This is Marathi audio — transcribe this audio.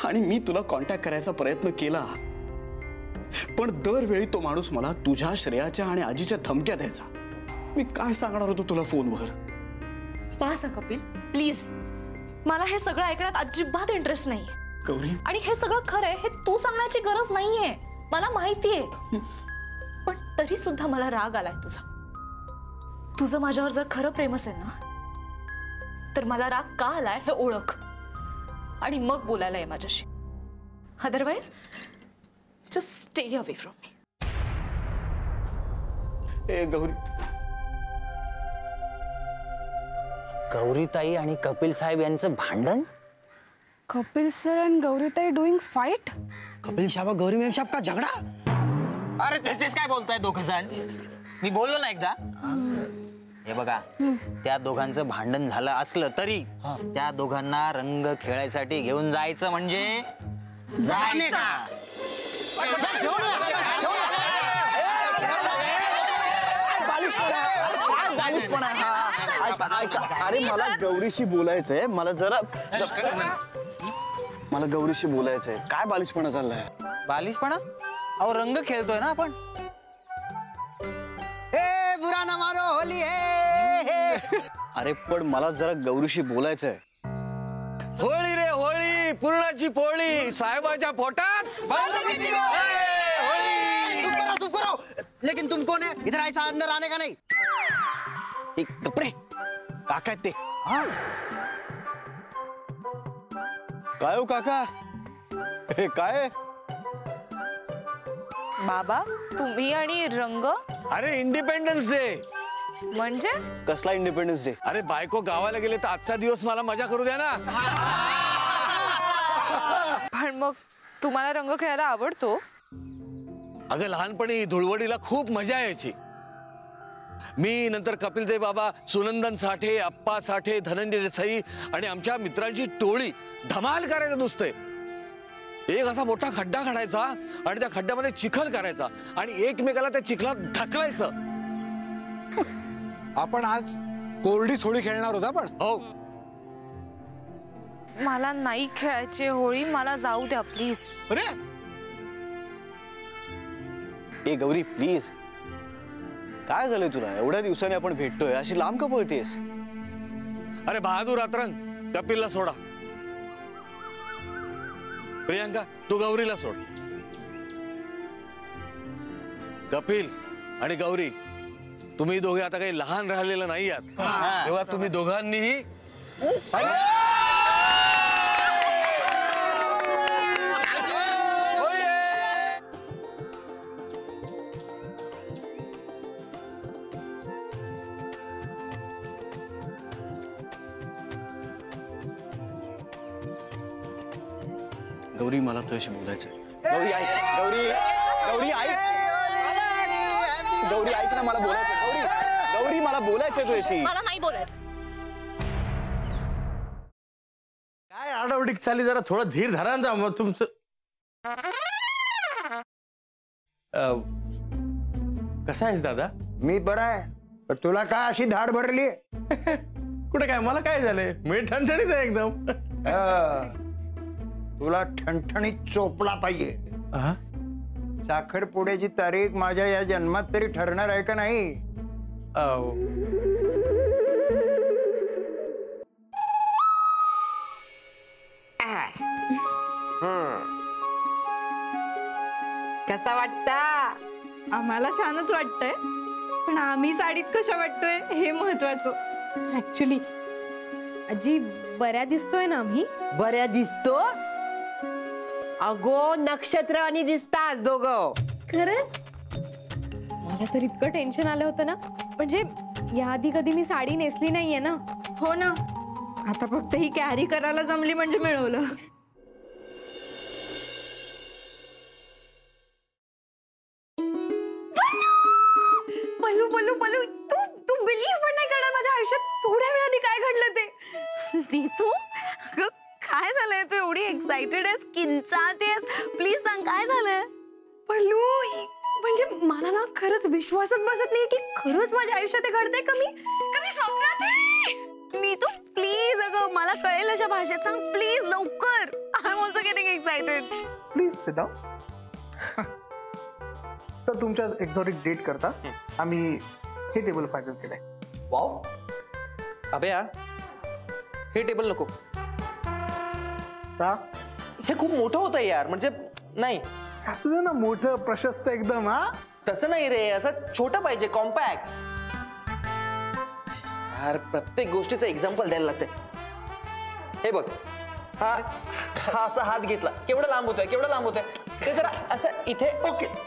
आणि मी तुला कॉन्टॅक्ट करायचा प्रयत्न केला, पण दरवेळी तो माणूस मला तुझ्या, श्रेयाच्या आणि आजीच्या धमक्या द्यायचा. मी काय सांगणार होतो तुला फोनवर? बस कपिल प्लीज, मला हे सगळं ऐकण्यात अजिबात इंटरेस्ट नाहीये. गौरी, आणि हे सगळं खरं आहे हे तू सांगण्याची गरज नाहीये, मला माहितीये. पण तरी सुद्धा मला राग आलाय तुझा. तुझं माझ्यावर जर खरं प्रेम असेल ना, तर मला राग का आलाय हे ओळख आणि मग बोलायला ये माझ्याशी. Otherwise just stay away from me. ए गौरी, गौरीताई आणि कपिल साहेब यांचं भांडण? कपिल सर एंड गौरीताई डूइंग फाइट? कपिल साहब गौरी मैम साहब का झगड़ा? अरे तेच काय बोलताय दोघ जण? मी बोललो ना एकदा. हे बघा, त्या दोघांचं भांडण झालं असलं तरी त्या दोघांना रंग खेळायसाठी घेऊन जायचं म्हणजे जायचं. अरे मला गौरीशी बोलायचंय, मला गौरीशी बोलायचंय. काय बालिशपणा चाललाय? बालिशपणा? अहो रंग खेळतोय ना आपण. ए बुरा ना मारो होली है. अरे पण मला जरा गौरीशी बोलायचंय. होळी रे होळी, पुरणाची पोळी, साहेबाच्या पोटात चुप करो. लेकिन तुम कौन है? इधर ऐसा अंदर आने का नहीं. एक कपडे काका आहेत ते. काय हो काका, हे काय? बाबा तुम्ही आणि रंग? अरे इंडिपेंडन्स डे. म्हणजे कसला इंडिपेंडन्स डे? अरे बायको गावाला गेले तर आजचा दिवस मला मजा करू द्या ना. पण मग तुम्हाला रंग खेळायला आवडतो? अगं लहानपणी धुळवडीला खूप मजा यायची. मी नंतर कपिलदेव बाबा, सुनंदन साठे, अप्पा साठे, धनंजय देसाई आणि आमच्या मित्रांची टोळी धमाल करायचं नुसते. एक असा मोठा खड्डा खणायचा आणि त्या खड्ड्यामध्ये चिखल करायचा आणि एकमेकाला त्या चिखलात ढकलायचं. आपण आज कोरडी होळी खेळणार होता. पण हो, मला नाही खेळायची होळी, मला जाऊ द्या प्लीज. अरे ए गौरी प्लीज, काय झालंय तुला? एवढ्या दिवसांनी आपण भेटतोय, अशी लांब का पळतेस? अरे बहादूर अतरंग, कपिलला सोडा. प्रियंका तू गौरीला सोड. कपिल आणि गौरी, तुम्ही दोघे आता काही लहान राहिलेलं नाही आहात. तेव्हा तुम्ही दोघांनीही गौरी मला तुझ्याशी बोलायचंय. गौरी ऐक, गौरी ऐक, गौरी ऐक ना, मला बोलायचंय. गौरी मला बोलायचंय तुझ्याशी. मला नाही बोलायचं. काय आडावडीक चालली, जरा थोडं धीर धरा ना. मग तुमचं कसं आहेस दादा? मी बरा आहे, पण तुला काय अशी धाड भरली? कुठे काय, मला काय झालंय? मी ठणठणीत आहे एकदम. तुला ठणठणीत चोपला पाहिजे. साखरपुड्याची तारीख माझ्या या जन्मात तरी ठरणार आहे का नाही? कसा वाटता? आम्हाला छानच वाटतंय, पण आम्ही साडीत कशा वाटतोय हे महत्वाचं. ऍक्च्युली आजी बऱ्या दिसतोय ना आम्ही? बऱ्या दिसतो? अगो नक्षत्र आणि दिसतास दोघं. खरंच? मला तर इतकं टेन्शन आलं होतं ना, म्हणजे याआधी कधी मी साडी नेसली नाहीये ना. हो ना, आता फक्त ही कॅरी करायला जमली म्हणजे मिळवलं. पल्लू पल्लू पल्लू, तू बिलीव्ह पण नाही करणार, माझ्या आयुष्यात थोड्या वेळाने काय घडलं ते. नीतू काय झालंय? तू एवढी एक्साइटेड आहेस, किंचाळतेस, प्लीज सांग काय झालंय? पल्लू म्हणजे मला ना खरंच विश्वासच बसत नाही की खरंच माझ्या आयुष्यात घडतंय. कमी स्वप्नात आहे. नीतू प्लीज, अगं मला कळेल अशा भाषेत सांग प्लीज, लवकर. I I'm also getting excited. Please sit down. तर तुमच्या एक्झॉटिक डेट करता आम्ही हे टेबल फायनल केलंय. वाव अभया, हे टेबल नको. का? हे खूप मोठं होतं यार, म्हणजे नाही. असं दे ना मोठं प्रशस्त एकदम. हा तसं नाही रे, असं छोटं पाहिजे, कॉम्पॅक्ट. यार प्रत्येक गोष्टीचं एक्झाम्पल द्यायला लागते. हे बघ, हा असा हात घेतला, केवढा लांब होतोय, केवढा लांब होतोय. ते जरा असं इथे. ओके